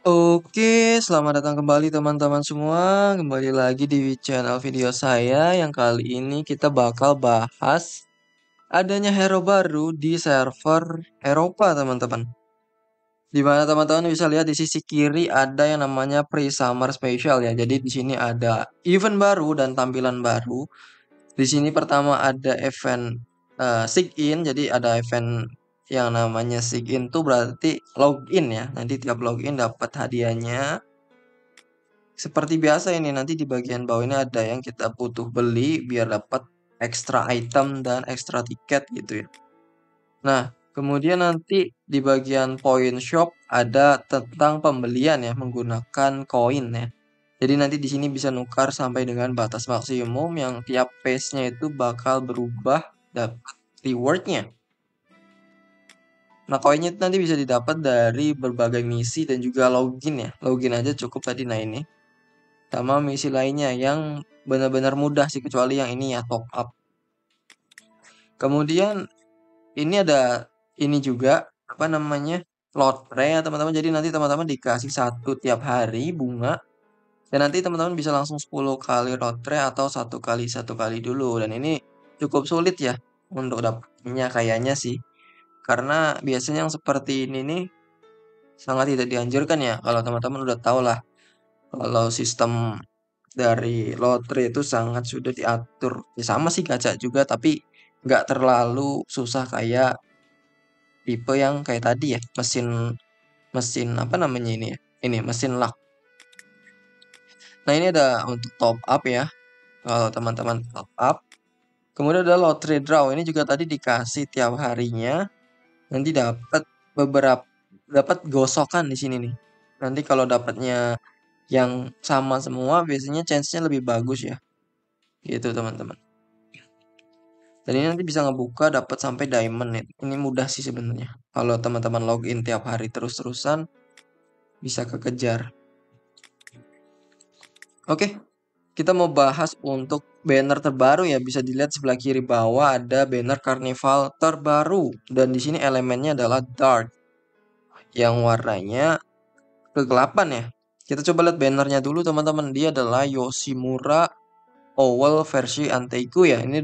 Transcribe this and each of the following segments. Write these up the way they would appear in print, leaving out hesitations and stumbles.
Oke, selamat datang kembali teman-teman semua. Kembali lagi di channel video saya yang kali ini kita bakal bahas adanya hero baru di server Eropa, teman-teman. Di mana teman-teman bisa lihat di sisi kiri ada yang namanya Pre-Summer Special ya. Jadi di sini ada event baru dan tampilan baru. Di sini pertama ada event sign in, jadi ada event yang namanya sign in tuh berarti login ya. Nanti tiap login dapat hadiahnya. Seperti biasa ini nanti di bagian bawah ini ada yang kita butuh beli biar dapat extra item dan extra tiket gitu ya. Nah, kemudian nanti di bagian point shop ada tentang pembelian ya menggunakan koin ya. Jadi nanti di sini bisa nukar sampai dengan batas maksimum yang tiap pace-nya itu bakal berubah dapat reward-nya. Nah, koinnya itu nanti bisa didapat dari berbagai misi dan juga login ya. Login aja cukup tadi nah ini. Sama misi lainnya yang benar-benar mudah sih kecuali yang ini ya top up. Kemudian ini ada ini juga apa namanya lotre ya teman-teman. Jadi nanti teman-teman dikasih satu tiap hari bunga dan nanti teman-teman bisa langsung 10 kali lotre atau satu kali dulu dan ini cukup sulit ya untuk dapatnya kayaknya sih. Karena biasanya yang seperti ini nih sangat tidak dianjurkan ya kalau teman-teman udah tahu lah kalau sistem dari lotre itu sangat sudah diatur. Ya sama sih gacha juga, tapi nggak terlalu susah kayak tipe yang kayak tadi ya, mesin mesin apa namanya ini ya? Ini mesin luck. Nah, ini ada untuk top up ya. Kalau teman-teman top up. Kemudian ada lottery draw. Ini juga tadi dikasih tiap harinya. Nanti dapat beberapa dapat gosokan di sini nih. Nanti kalau dapatnya yang sama semua biasanya chance-nya lebih bagus ya. Gitu teman-teman. Dan ini nanti bisa ngebuka dapat sampai diamond nih. Ini mudah sih sebenarnya. Kalau teman-teman login tiap hari terus-terusan bisa kekejar. Oke, kita mau bahas untuk banner terbaru ya. Bisa dilihat sebelah kiri bawah ada banner karnival terbaru dan di sini elemennya adalah dark yang warnanya kegelapan ya. Kita coba lihat bannernya dulu teman-teman. Dia adalah Yoshimura Owl versi Anteiku ya. Ini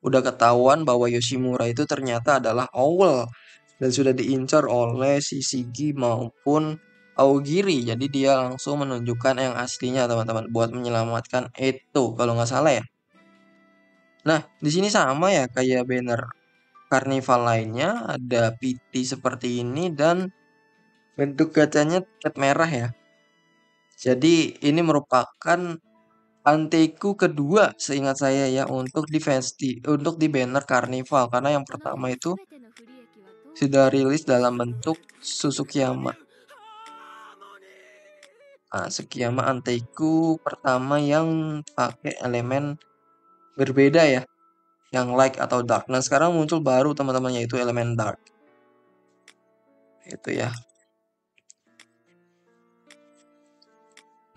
udah ketahuan bahwa Yoshimura itu ternyata adalah Owl dan sudah diincar oleh si Shigi maupun Aogiri. Jadi dia langsung menunjukkan yang aslinya teman-teman buat menyelamatkan Eto kalau nggak salah ya. Nah, di sini sama ya kayak banner karnival lainnya, ada PT seperti ini dan bentuk gacanya cat merah ya. Jadi ini merupakan antiku kedua seingat saya ya untuk untuk di banner karnival karena yang pertama itu sudah rilis dalam bentuk Susukiyama. Nah, Sukiyama Anteiku pertama yang pakai elemen berbeda ya, yang light atau dark. Nah, sekarang muncul baru teman-teman yaitu elemen dark. Itu ya.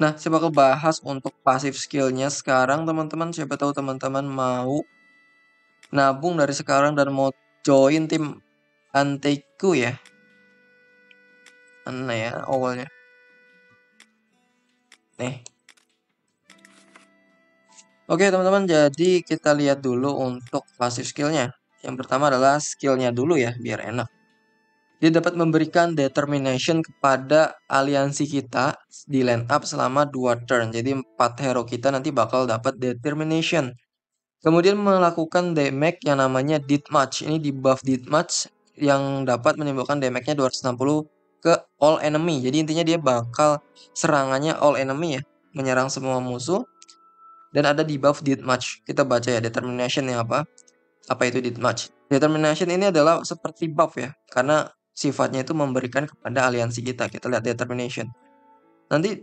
Nah, saya bakal bahas untuk pasif skillnya sekarang teman-teman. Siapa tahu teman-teman mau nabung dari sekarang dan mau join tim Anteiku ya. Mana ya awalnya? Nih. Oke teman-teman, jadi kita lihat dulu untuk pasif skillnya. Yang pertama adalah skillnya dulu ya, biar enak. Dia dapat memberikan determination kepada aliansi kita di line up selama 2 turn. Jadi 4 hero kita nanti bakal dapat determination. Kemudian melakukan damage yang namanya deathmatch. Ini di buff deathmatch yang dapat menimbulkan damage-nya 260 ke all enemy. Jadi intinya dia bakal serangannya all enemy ya, menyerang semua musuh. Dan ada di buff deathmatch. Kita baca ya determination yang apa? Apa itu deathmatch? Determination ini adalah seperti buff ya, karena sifatnya itu memberikan kepada aliansi kita. Kita lihat determination. Nanti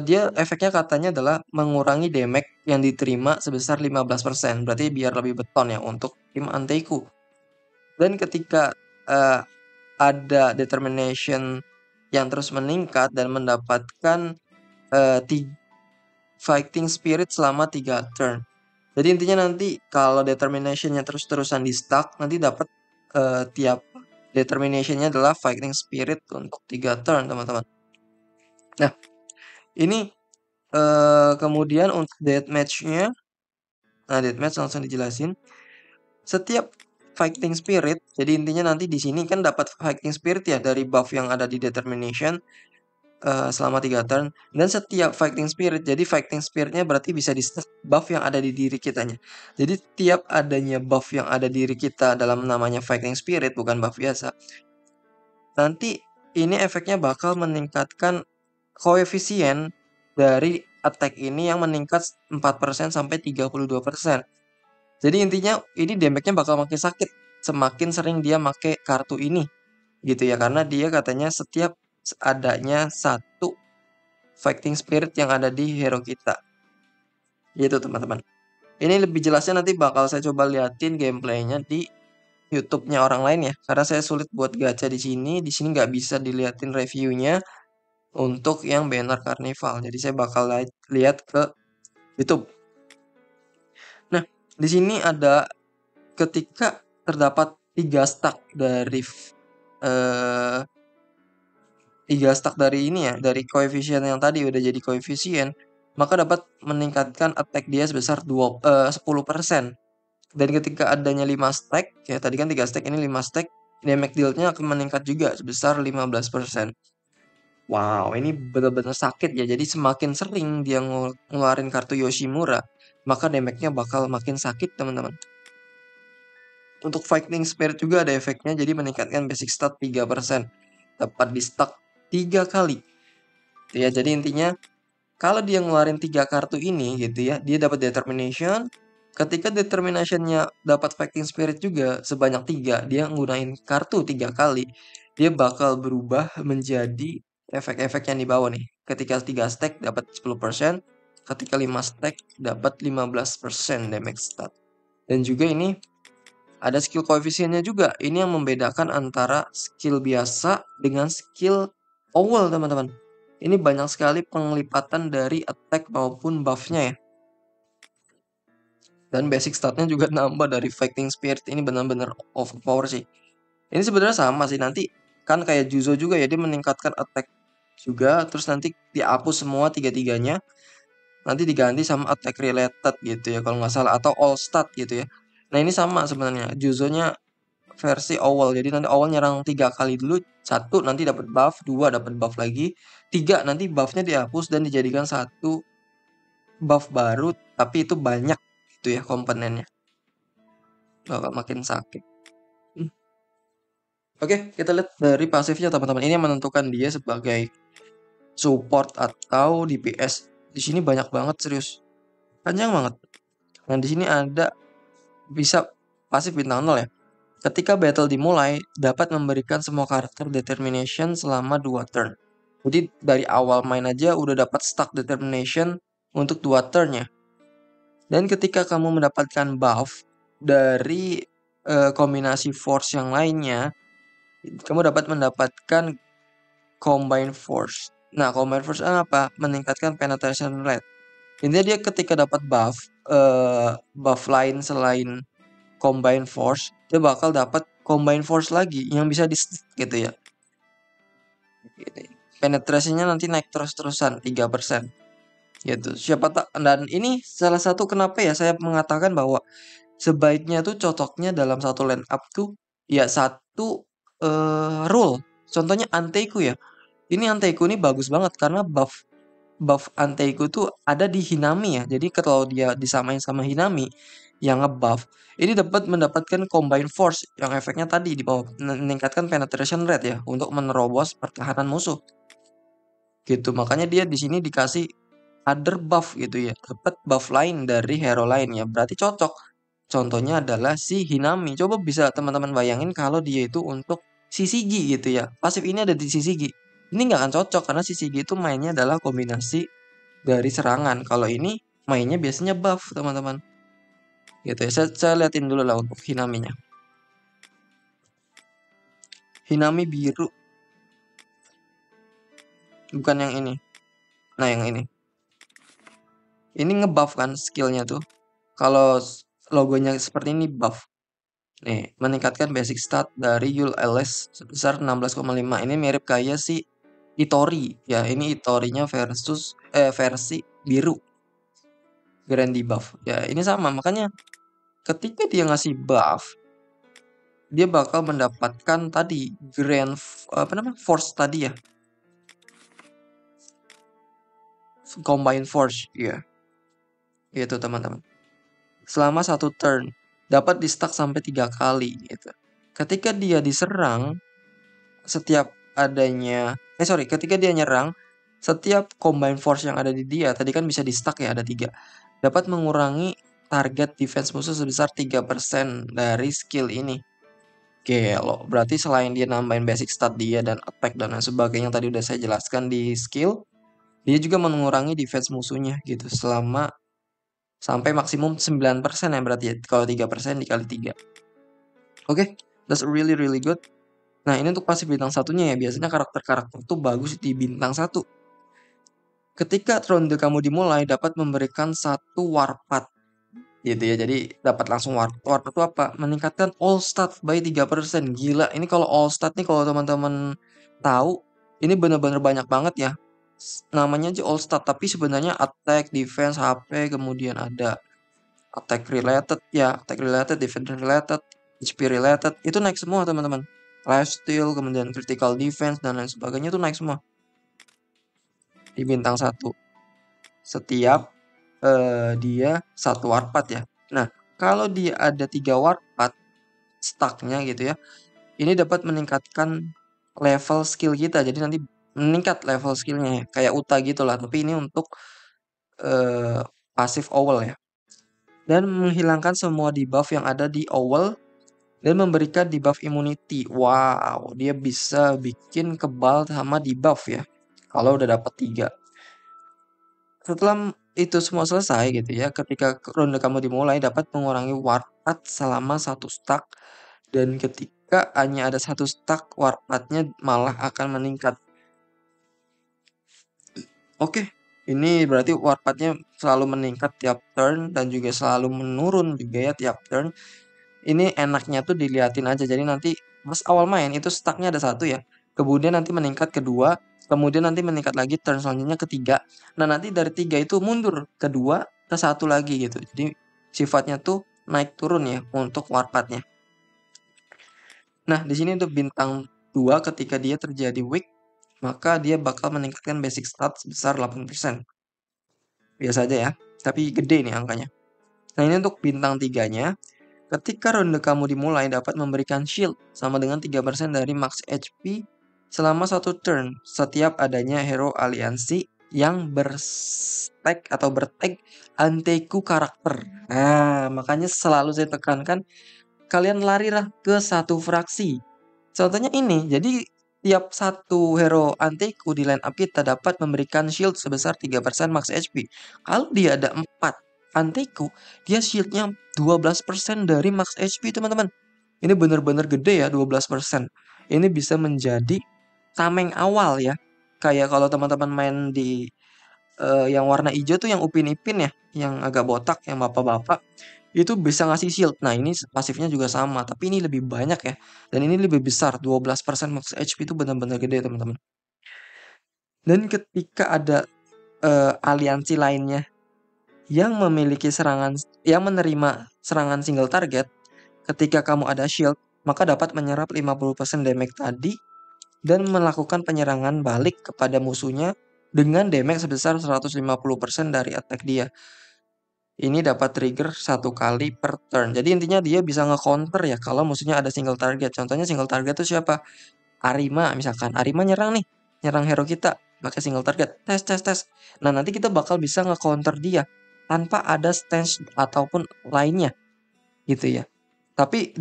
dia efeknya katanya adalah mengurangi damage yang diterima sebesar 15%. Berarti biar lebih beton ya untuk tim Anteiku. Dan ketika ada determination yang terus meningkat dan mendapatkan fighting spirit selama 3 turn. Jadi intinya nanti kalau determinationnya terus-terusan di stack, nanti dapat tiap determinationnya adalah fighting spirit untuk 3 turn teman-teman. Nah, ini kemudian untuk deathmatch-nya, nah deathmatch langsung dijelasin. Setiap fighting spirit, jadi intinya nanti di sini kan dapat fighting spirit ya dari buff yang ada di determination selama 3 turn, dan setiap fighting spirit, jadi fighting spiritnya berarti bisa di buff yang ada di diri kitanya. Jadi tiap adanya buff yang ada di diri kita dalam namanya fighting spirit, bukan buff biasa, nanti ini efeknya bakal meningkatkan koefisien dari attack ini yang meningkat 4% sampai 32%. Jadi intinya ini damage-nya bakal makin sakit semakin sering dia make kartu ini gitu ya, karena dia katanya setiap adanya satu fighting spirit yang ada di hero kita. Gitu teman-teman. Ini lebih jelasnya nanti bakal saya coba liatin gameplaynya di YouTube-nya orang lain ya, karena saya sulit buat gacha di sini. Di sini nggak bisa diliatin reviewnya untuk yang banner Carnival. Jadi saya bakal lihat ke YouTube. Nah, di sini ada ketika terdapat 3 stack dari eh 3 stack dari ini ya, dari koefisien yang tadi udah jadi koefisien, maka dapat meningkatkan attack dia sebesar 10%. Dan ketika adanya 5 stack, ya tadi kan 3 stack, ini 5 stack, damage deal-nya akan meningkat juga sebesar 15%. Wow, ini benar-benar sakit ya. Jadi semakin sering dia ngeluarin kartu Yoshimura, maka damage-nya bakal makin sakit, teman-teman. Untuk Fighting Spirit juga ada efeknya, jadi meningkatkan basic stat 3%. Dapat di stack 3 kali. Ya, jadi intinya kalau dia ngeluarin 3 kartu ini gitu ya, dia dapat Determination. Ketika Determinationnya dapat Fighting Spirit juga sebanyak 3, dia nggunain kartu 3 kali, dia bakal berubah menjadi efek-efek yang di bawah nih. Ketika 3 stack dapat 10%, ketika 5 stack dapat 15% damage stat. Dan juga ini ada skill koefisiennya juga. Ini yang membedakan antara skill biasa dengan skill owl, teman-teman. Ini banyak sekali penglipatan dari attack maupun buff-nya ya. Dan basic statnya juga nambah dari Fighting Spirit. Ini benar-benar overpower sih. Ini sebenarnya sama sih. Nanti kan kayak Juzo juga ya. Dia meningkatkan attack juga. Terus nanti dihapus semua tiga-tiganya. Nanti diganti sama attack related gitu ya. Kalau nggak salah. Atau all stat gitu ya. Nah ini sama sebenarnya. Juzo-nya versi awal. Jadi nanti awal nyerang 3 kali dulu. 1 nanti dapat buff. 2 dapat buff lagi. 3 nanti buffnya dihapus dan dijadikan 1 buff baru, tapi itu banyak gitu ya komponennya, bakal makin sakit. Oke, kita lihat dari pasifnya teman-teman. Ini yang menentukan dia sebagai support atau DPS. Di sini banyak banget, serius, panjang banget. Nah di sini ada bisa pasif bintang 0 ya. Ketika battle dimulai, dapat memberikan semua karakter determination selama 2 turn. Jadi dari awal main aja udah dapat stack determination untuk 2 turn ya. Dan ketika kamu mendapatkan buff dari kombinasi force yang lainnya, kamu dapat mendapatkan combine force. Nah, combine force apa? Meningkatkan penetration rate. Intinya dia ketika dapat buff lain selain combine force, dia bakal dapat combine force lagi yang bisa di gitu ya. Penetrasinya nanti naik terus-terusan 3%. Gitu. Siapa tak, dan ini salah satu kenapa ya saya mengatakan bahwa sebaiknya tuh cocoknya dalam satu line up tuh ya satu rule. Contohnya Anteiku ya. Ini Anteiku ini bagus banget karena buff Anteiku tuh ada di Hinami ya. Jadi kalau dia disamain sama Hinami yang ngebuff, ini dapat mendapatkan combine force yang efeknya tadi di bawah meningkatkan penetration rate ya untuk menerobos pertahanan musuh. Gitu. Makanya dia di sini dikasih other buff gitu ya. Dapat buff lain dari hero lain ya. Berarti cocok. Contohnya adalah si Hinami. Coba bisa teman-teman bayangin kalau dia itu untuk si Shigi gitu ya. Pasif ini ada di si Shigi. Ini nggak akan cocok karena si Shigi itu mainnya adalah kombinasi dari serangan. Kalau ini mainnya biasanya buff teman-teman. Gitu ya. Saya liatin dulu lah untuk Hinaminya. Hinami biru. Bukan yang ini. Nah yang ini. Ini ngebuff kan skillnya tuh. Kalau logonya seperti ini buff. Nih, meningkatkan basic stat dari Yul LS sebesar 16,5. Ini mirip kayak si Itori ya, ini Itorinya versi biru grand debuff ya. Ini sama, makanya ketika dia ngasih buff, dia bakal mendapatkan tadi force tadi ya, combine force ya, gitu teman-teman. Selama 1 turn dapat di stack sampai 3 kali gitu. Ketika dia diserang, ketika dia nyerang, setiap combine force yang ada di dia tadi kan bisa di stack ya, ada 3, dapat mengurangi target defense musuh sebesar 3% dari skill ini. Gelo, berarti selain dia nambahin basic stat dia dan attack dan lain sebagainya yang tadi udah saya jelaskan di skill, dia juga mengurangi defense musuhnya gitu selama sampai maksimum 9% ya, berarti ya, kalau 3% dikali 3. Oke, that's really really good. Nah, ini untuk pasif bintang satunya ya, biasanya karakter-karakter tuh bagus di bintang 1. Ketika ronde kamu dimulai, dapat memberikan 1 warpath gitu ya. Jadi dapat langsung warpath itu apa? Meningkatkan all stat by 3%. Gila, ini kalau all stat nih kalau teman-teman tahu, ini bener-bener banyak banget ya. Namanya aja all stat, tapi sebenarnya attack, defense, HP, kemudian ada attack related ya, attack related, defense related, HP related, itu naik semua teman-teman. Lifesteal, kemudian critical defense dan lain sebagainya itu naik semua di bintang 1. Setiap dia 1 warpath ya. Nah, kalau dia ada 3 warpath stacknya gitu ya, ini dapat meningkatkan level skill kita. Jadi nanti meningkat level skillnya ya, kayak Uta gitu lah. Tapi ini untuk pasif owl ya. Dan menghilangkan semua debuff yang ada di owl dan memberikan debuff immunity. Wow, dia bisa bikin kebal sama debuff ya. Kalau udah dapat 3. Setelah itu semua selesai gitu ya, ketika ronde kamu dimulai dapat mengurangi warpath selama 1 stack, dan ketika hanya ada 1 stack warpathnya malah akan meningkat. Oke, ini berarti warpathnya selalu meningkat tiap turn dan juga selalu menurun juga ya tiap turn. Ini enaknya tuh diliatin aja, jadi nanti pas awal main itu stacknya ada 1 ya, kemudian nanti meningkat ke 2, kemudian nanti meningkat lagi turn selanjutnya ke 3. Nah, nanti dari 3 itu mundur ke 2, ke 1 lagi gitu. Jadi sifatnya tuh naik turun ya untuk warpathnya. Nah, di sini untuk bintang 2 ketika dia terjadi weak, maka dia bakal meningkatkan basic stat sebesar 8%. Biasa aja ya, tapi gede nih angkanya. Nah, ini untuk bintang 3-nya. Ketika ronde kamu dimulai dapat memberikan shield sama dengan 3% dari max HP selama 1 turn setiap adanya hero aliansi yang bertag anti-ku karakter. Nah, makanya selalu saya tekankan kalian larilah ke 1 fraksi. Contohnya ini, jadi tiap 1 hero anti-ku di line up kita dapat memberikan shield sebesar 3% max HP. Kalau dia ada 4 antiku, dia shieldnya 12% dari max HP teman-teman. Ini bener-bener gede ya 12%. Ini bisa menjadi tameng awal ya. Kayak kalau teman-teman main di yang warna hijau tuh yang Upin Ipin ya, yang agak botak, yang bapak-bapak, itu bisa ngasih shield. Nah, ini pasifnya juga sama, tapi ini lebih banyak ya. Dan ini lebih besar, 12% max HP itu benar-benar gede teman-teman. Dan ketika ada aliansi lainnya yang menerima serangan single target, ketika kamu ada shield, maka dapat menyerap 50% damage tadi dan melakukan penyerangan balik kepada musuhnya dengan damage sebesar 150% dari attack dia. Ini dapat trigger 1 kali per turn. Jadi intinya dia bisa nge-counter ya kalau musuhnya ada single target. Contohnya single target itu siapa? Arima misalkan. Arima nyerang nih, nyerang hero kita pakai single target. Tes. Nah, nanti kita bakal bisa nge-counter dia tanpa ada stance ataupun lainnya gitu ya. Tapi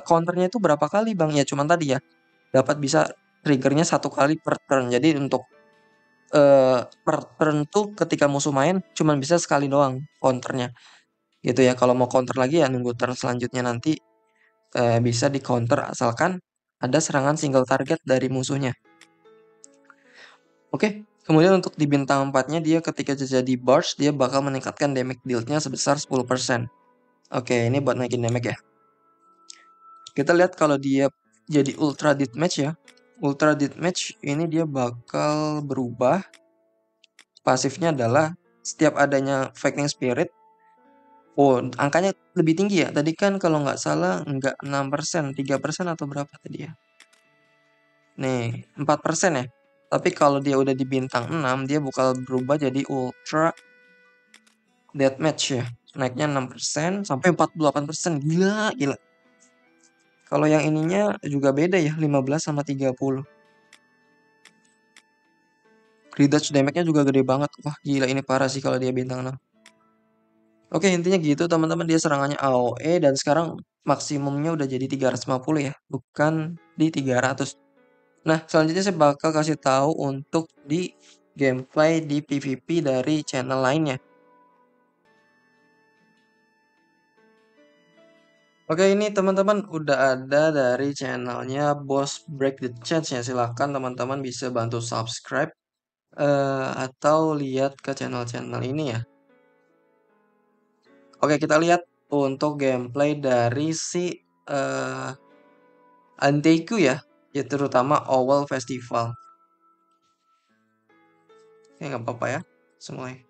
counternya itu berapa kali Bang? Ya cuman tadi ya. Dapat bisa triggernya 1 kali per turn. Jadi untuk per turn tuh ketika musuh main cuman bisa sekali doang counternya gitu ya. Kalau mau counter lagi ya nunggu turn selanjutnya nanti bisa di counter asalkan ada serangan single target dari musuhnya. Oke, kemudian untuk di bintang 4-nya dia ketika jadi burst dia bakal meningkatkan damage deal-nya sebesar 10%. Oke, ini buat naikin damage ya. Kita lihat kalau dia jadi ultra deathmatch ya. Ultra Deathmatch ini dia bakal berubah. Pasifnya adalah setiap adanya Fighting Spirit. Oh, angkanya lebih tinggi ya. Tadi kan kalau nggak salah nggak 6%, 3% atau berapa tadi ya? Nih, 4% ya. Tapi kalau dia udah di bintang 6, dia bakal berubah jadi Ultra Deathmatch ya. Naiknya 6% sampai 48%. Gila, gila. Kalau yang ininya juga beda ya, 15 sama 30. Crit damage-nya juga gede banget. Wah, gila ini parah sih kalau dia bintang 6. Oke, intinya gitu teman-teman, dia serangannya AOE dan sekarang maksimumnya udah jadi 350 ya, bukan di 300. Nah, selanjutnya saya bakal kasih tahu untuk di gameplay di PvP dari channel lainnya. Oke, ini teman-teman udah ada dari channelnya Boss Break the Chance ya. Silahkan teman-teman bisa bantu subscribe atau lihat ke channel-channel ini ya. Oke, kita lihat untuk gameplay dari si Anteiku ya, terutama Owl Festival. Oke, nggak apa-apa ya, semuanya.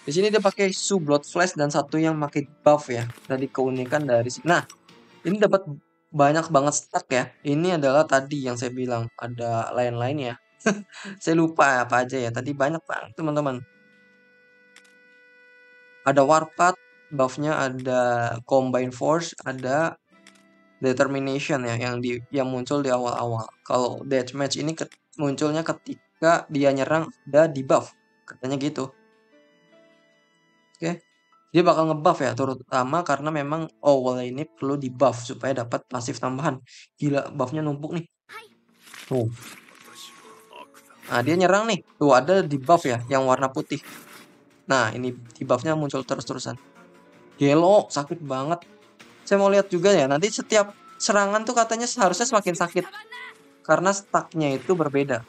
Di sini dia pakai Su Blood Flash dan satu yang pakai buff ya. Tadi keunikan dari sini. Nah, ini dapat banyak banget stack ya. Ini adalah tadi yang saya bilang ada lain-lain ya. Saya lupa apa aja ya. Tadi banyak banget teman-teman. Ada Warpath, buffnya ada Combine Force, ada Determination ya yang muncul di awal-awal. Kalau Deathmatch ini munculnya ketika dia nyerang ada di buff. Katanya gitu. Oke. Dia bakal ngebuff ya, terutama karena memang Owl ini perlu di buff supaya dapat pasif tambahan. Gila, buffnya numpuk nih. Tuh. Nah, dia nyerang nih. Tuh, ada di buff ya, yang warna putih. Nah, ini di buffnya muncul terus-terusan. Gelo, sakit banget. Saya mau lihat juga ya, nanti setiap serangan tuh katanya seharusnya semakin sakit. Karena stacknya itu berbeda.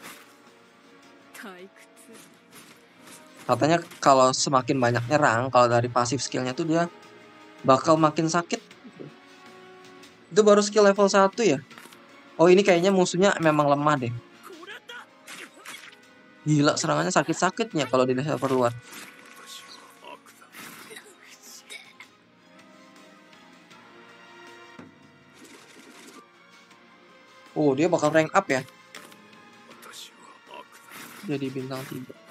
Katanya kalau semakin banyak nyerang, kalau dari pasif skillnya tuh dia bakal makin sakit. Itu baru skill level 1 ya. Oh, ini kayaknya musuhnya memang lemah deh. Gila, serangannya sakit-sakitnya kalau di server luar. Oh, dia bakal rank up ya. Jadi bintang 3.